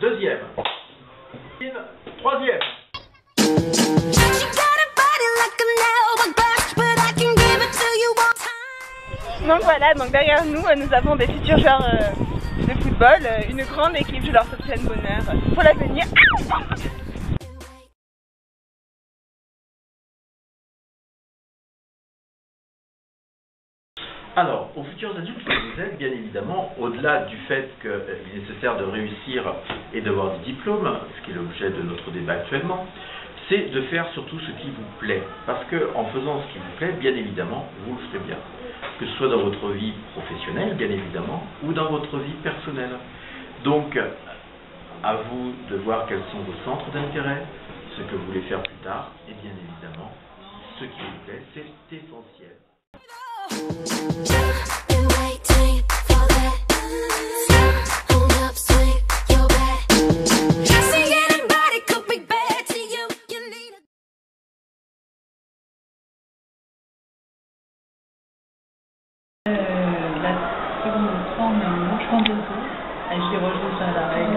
Deuxième. Troisième. Donc voilà, donc derrière nous, nous avons des futurs joueurs de football, une grande équipe, je leur souhaite plein de bonheur pour l'avenir. Alors, aux futurs adultes, je vous aide, bien évidemment, au-delà du fait qu'il est nécessaire de réussir et d'avoir des diplômes, ce qui est l'objet de notre débat actuellement, c'est de faire surtout ce qui vous plaît. Parce que en faisant ce qui vous plaît, bien évidemment, vous le ferez bien. Que ce soit dans votre vie professionnelle, bien évidemment, ou dans votre vie personnelle. Donc, à vous de voir quels sont vos centres d'intérêt, ce que vous voulez faire plus tard, et bien évidemment, ce qui vous plaît, c'est essentiel. Je les rejoue sur la règle.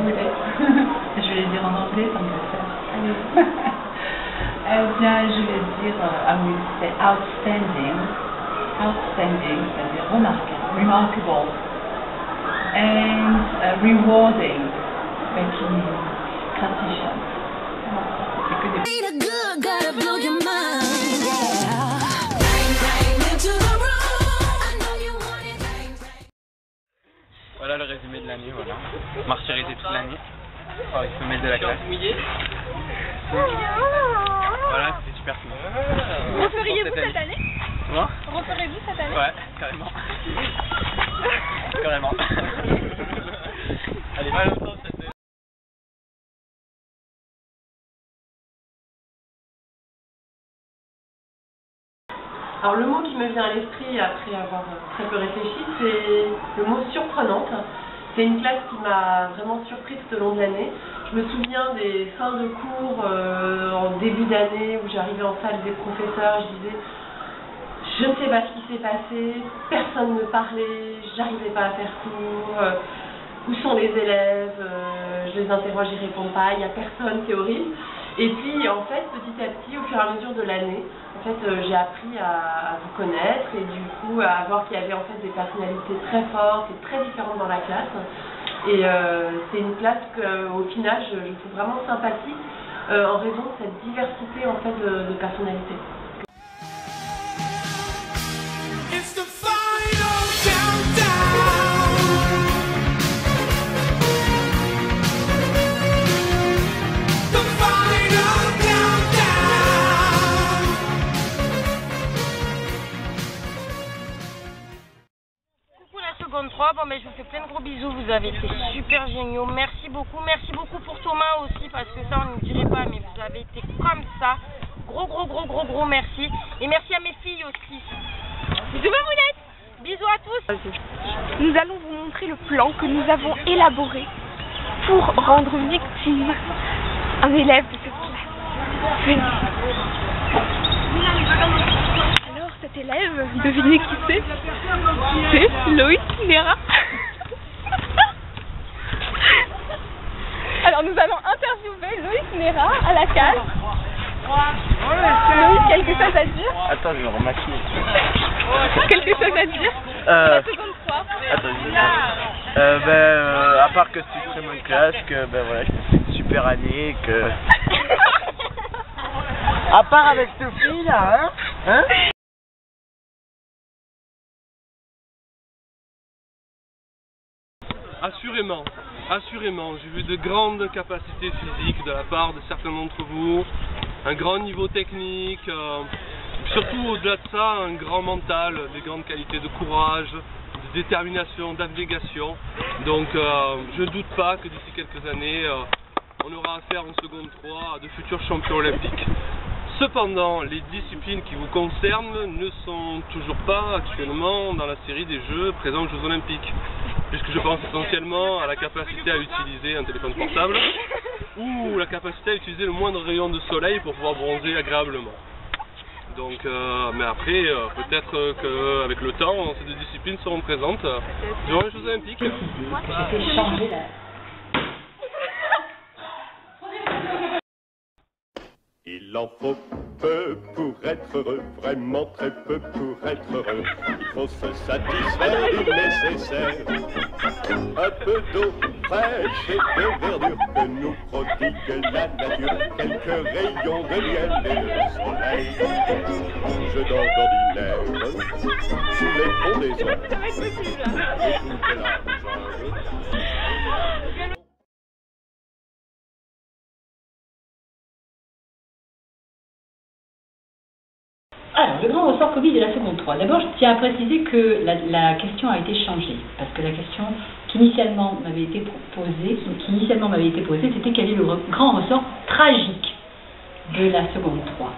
Je vais les dire en anglais, tant qu'à faire. Eh bien, je vais dire, oui, c'est outstanding. Outstanding, c'est-à-dire remarquable, remarkable. And rewarding, qui gratifiant. C'est que des... Voilà le résumé de l'année, voilà. Martyrisé toute l'année. Oh, il faut mettre de la classe. Voilà, c'était super cool. Referiez-vous cette année? Comment? Referez-vous cette année? Ouais, carrément. Carrément. Allez, pas longtemps cette année. Alors le mot qui me vient à l'esprit après avoir très peu réfléchi, c'est le mot surprenante. C'est une classe qui m'a vraiment surprise tout au long de l'année. Je me souviens des fins de cours en début d'année où j'arrivais en salle des professeurs, je disais je ne sais pas ce qui s'est passé, personne ne parlait, j'arrivais pas à faire cours, où sont les élèves, je les interroge, ils répondent pas, il n'y a personne, c'est horrible. Et puis en fait, petit à petit, au fur et à mesure de l'année, en fait, j'ai appris à vous connaître et du coup à voir qu'il y avait en fait des personnalités très fortes et très différentes dans la classe. Et c'est une classe qu'au final, je trouve vraiment sympathique en raison de cette diversité en fait de personnalités. Seconde 3, bon mais je vous fais plein de gros bisous, vous avez été super géniaux, merci beaucoup pour Thomas aussi parce que ça on ne dirait pas mais vous avez été comme ça, gros merci et merci à mes filles aussi. Bisous Mamounette, bisous à tous. Nous allons vous montrer le plan que nous avons élaboré pour rendre victime un élève de cette classe. Venez. Alors cet élève, devinez qui c'est? C'est Loïc Nera. Alors nous allons interviewer Loïc Nera à la case. Loïc, quelque chose à dire? Attends, je me remaquille. Quelque chose à dire? La seconde 3. Attends, à part que c'est une très bonne classe, que voilà, je passé une super année, que... à part avec Sophie là, hein? Assurément, j'ai vu de grandes capacités physiques de la part de certains d'entre vous, un grand niveau technique, surtout au-delà de ça, un grand mental, des grandes qualités de courage, de détermination, d'abnégation. Donc je ne doute pas que d'ici quelques années, on aura affaire en seconde 3 à de futurs champions olympiques. Cependant, les disciplines qui vous concernent ne sont toujours pas actuellement dans la série des jeux présents aux Jeux Olympiques, puisque je pense essentiellement à la capacité à utiliser un téléphone portable ou la capacité à utiliser le moindre rayon de soleil pour pouvoir bronzer agréablement. Donc, mais après, peut-être qu'avec le temps, ces deux disciplines seront présentes durant les Jeux Olympiques. Il en faut peu pour être heureux, vraiment très peu pour être heureux. Il faut se satisfaire du nécessaire. Un peu d'eau fraîche et de verdure que nous prodigue la nature. Quelques rayons de miel et le soleil. Je dors d'ordinaire sous les fondaisons. Écoute la Alors, le grand ressort Covid de la seconde 3. D'abord, je tiens à préciser que la question a été changée. Parce que la question qui initialement m'avait été posée, c'était quel est le grand ressort tragique de la seconde 3.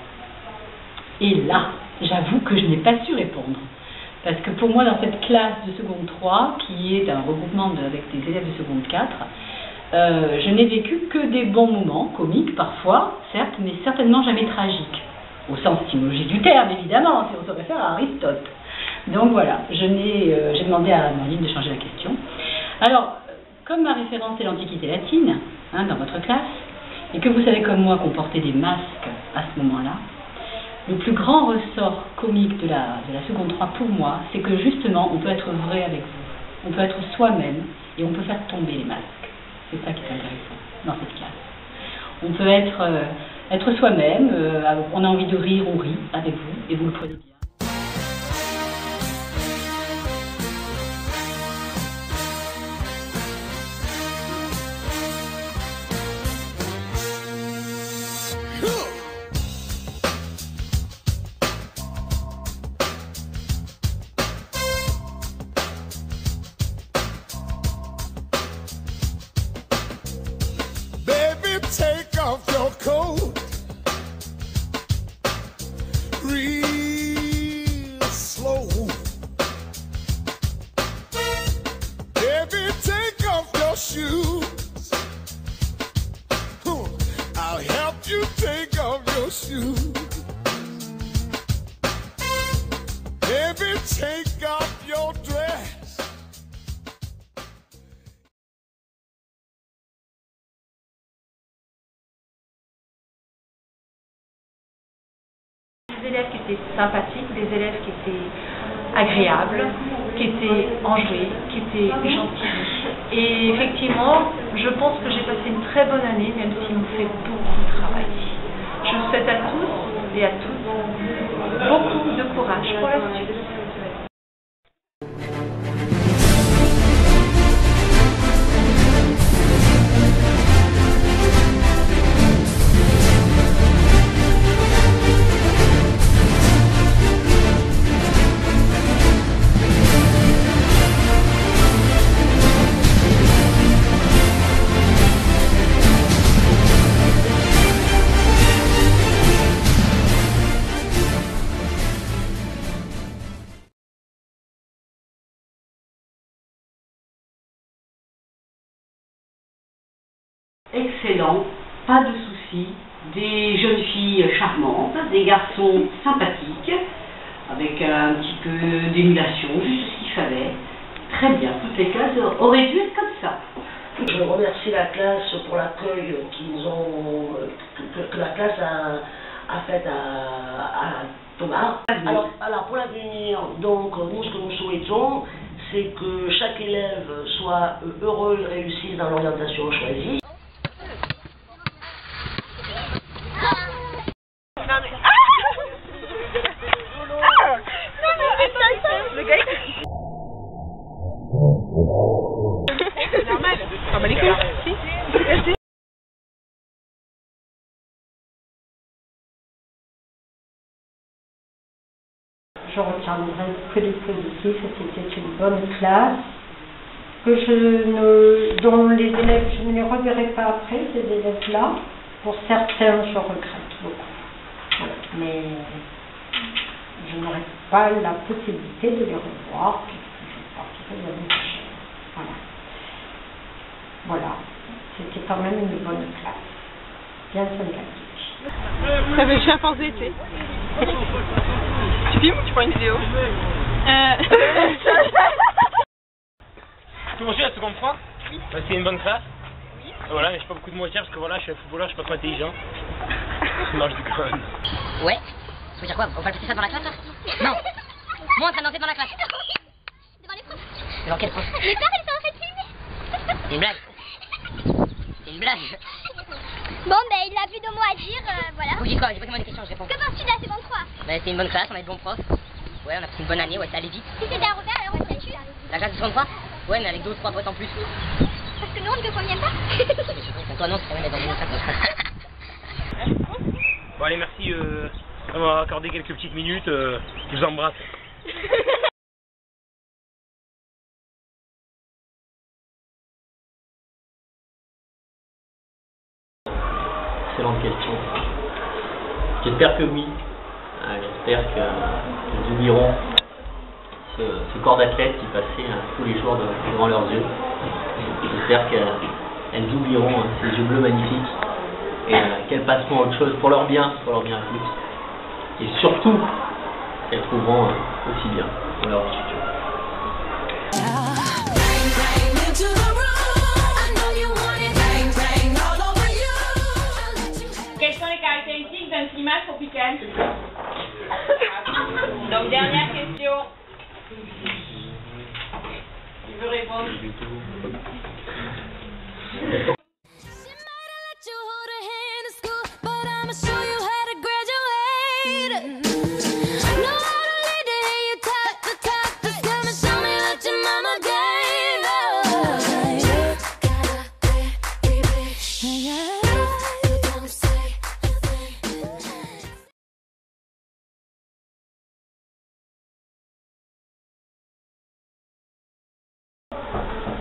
Et là, j'avoue que je n'ai pas su répondre. Parce que pour moi, dans cette classe de seconde 3, qui est un regroupement avec des élèves de seconde 4, je n'ai vécu que des bons moments, comiques parfois, certes, mais certainement jamais tragiques. Au sens étymologique du terme, évidemment, si on se réfère à Aristote. Donc voilà, j'ai demandé à Amandine de changer la question. Alors, comme ma référence est l'Antiquité latine, dans votre classe, et que vous savez comme moi qu'on portait des masques à ce moment-là, le plus grand ressort comique de la seconde 3 pour moi, c'est que justement, on peut être vrai avec vous. On peut être soi-même et on peut faire tomber les masques. C'est ça qui est intéressant dans cette classe. On peut être soi-même, on a envie de rire, on rit avec vous, et vous le prenez bien. Take off your coat real slow. Baby, take off your shoes. I'll help you take off your shoes. Baby, take off your dress. Des élèves qui étaient sympathiques, des élèves qui étaient agréables, qui étaient enjoués, qui étaient gentils. Et effectivement, je pense que j'ai passé une très bonne année, même s'il me fait beaucoup travailler. Je vous souhaite à tous et à toutes beaucoup de courage pour la suite. Excellent, pas de soucis, des jeunes filles charmantes, des garçons sympathiques, avec un petit peu d'émulation, juste ce qu'il fallait. Très bien, toutes les classes auraient dû être comme ça. Je remercie la classe pour l'accueil que la classe a fait à Thomas. Alors pour l'avenir, donc nous ce que nous souhaitons, c'est que chaque élève soit heureux et réussisse dans l'orientation choisie. Je retiendrai que du positif, c'était une bonne classe, dont les élèves, je ne les reverrai pas après, ces élèves-là. Pour certains, je regrette beaucoup. Voilà. Mais je n'aurai pas la possibilité de les revoir, puisque je partirai l'année prochaine. Voilà. C'était quand même une bonne classe. Bien sympathique. Ça fait chien pensée, tu sais. Tu filmes ou tu prends une vidéo Bonjour la seconde fois. Oui. C'est une bonne classe. Oui. Voilà, mais j'ai pas beaucoup de mots à dire parce que voilà, je suis un footballeur, je suis pas trop intelligent. Mange du crâne. Ouais. Faut dire quoi? On va passer ça dans la classe là? Non. Moi en train de danser dans la classe. Devant les profs. Devant quel prof? Les pères ils sont en fait filmés. C'est une blague. C'est une blague. Bon ben il n'a plus de mots à dire, voilà. Vous dites quoi? J'ai pas demandé des questions, je réponds. Que penses-tu de la seconde 3? Bah c'était une bonne classe, on avait de bons profs. Ouais, on a passé une bonne année, ouais, ça allait vite. Si c'était à refaire, alors où serais-tu? La classe de seconde 3? Ouais, mais avec 2 ou 3 potes en plus. Parce que nous on ne te convient pas. Toi non, c'est quand même dans une classe. Bon allez, merci. On va accorder quelques petites minutes. Je vous embrasse. Excellente question. J'espère que oui. J'espère que nous oublierons ce corps d'athlète qui passait tous les jours devant leurs yeux. J'espère qu'elles oublieront ces yeux bleus magnifiques et qu'elles passeront à autre chose pour leur bien à tous. Et surtout, qu'elles trouveront aussi bien dans leur futur. Quelles sont les caractéristiques d'un climat tropical? Donc dernière question. Qui veut répondre?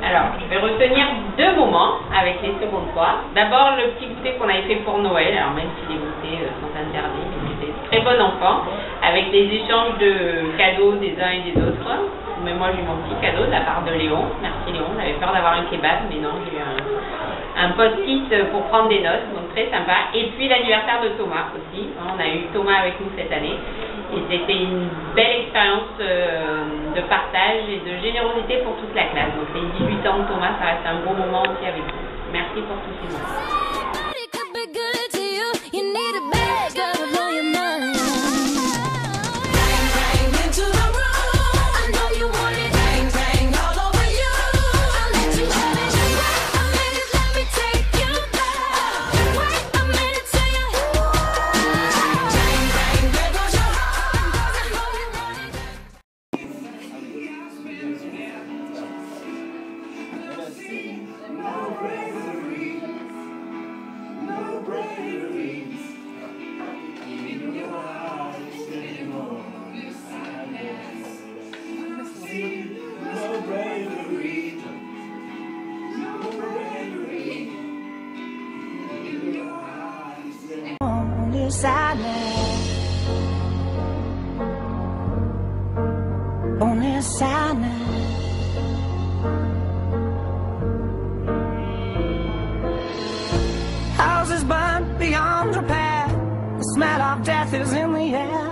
Alors, je vais retenir 2 moments avec les secondes 3. D'abord, le petit goûter qu'on avait fait pour Noël. Alors, même si les goûters sont interdits, mais c'était très bon enfant. Avec les échanges de cadeaux des uns et des autres. Mais moi, j'ai eu mon petit cadeau de la part de Léon. Merci Léon. J'avais peur d'avoir un kebab, mais non, j'ai eu un post-it pour prendre des notes. Donc, très sympa. Et puis, l'anniversaire de Thomas aussi. On a eu Thomas avec nous cette année. Et c'était une belle expérience de partage et de générosité pour toute la classe. Donc les 18 ans de Thomas, ça reste un beau moment aussi avec vous. Merci pour tous ces moments. Only sadness. Houses burnt beyond repair. The smell of death is in the air.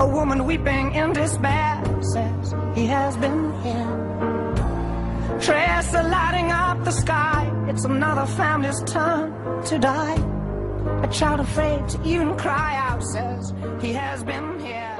A woman weeping in despair says he has been here. Trails are lighting up the sky. It's another family's turn to die. A child afraid to even cry out says he has been here.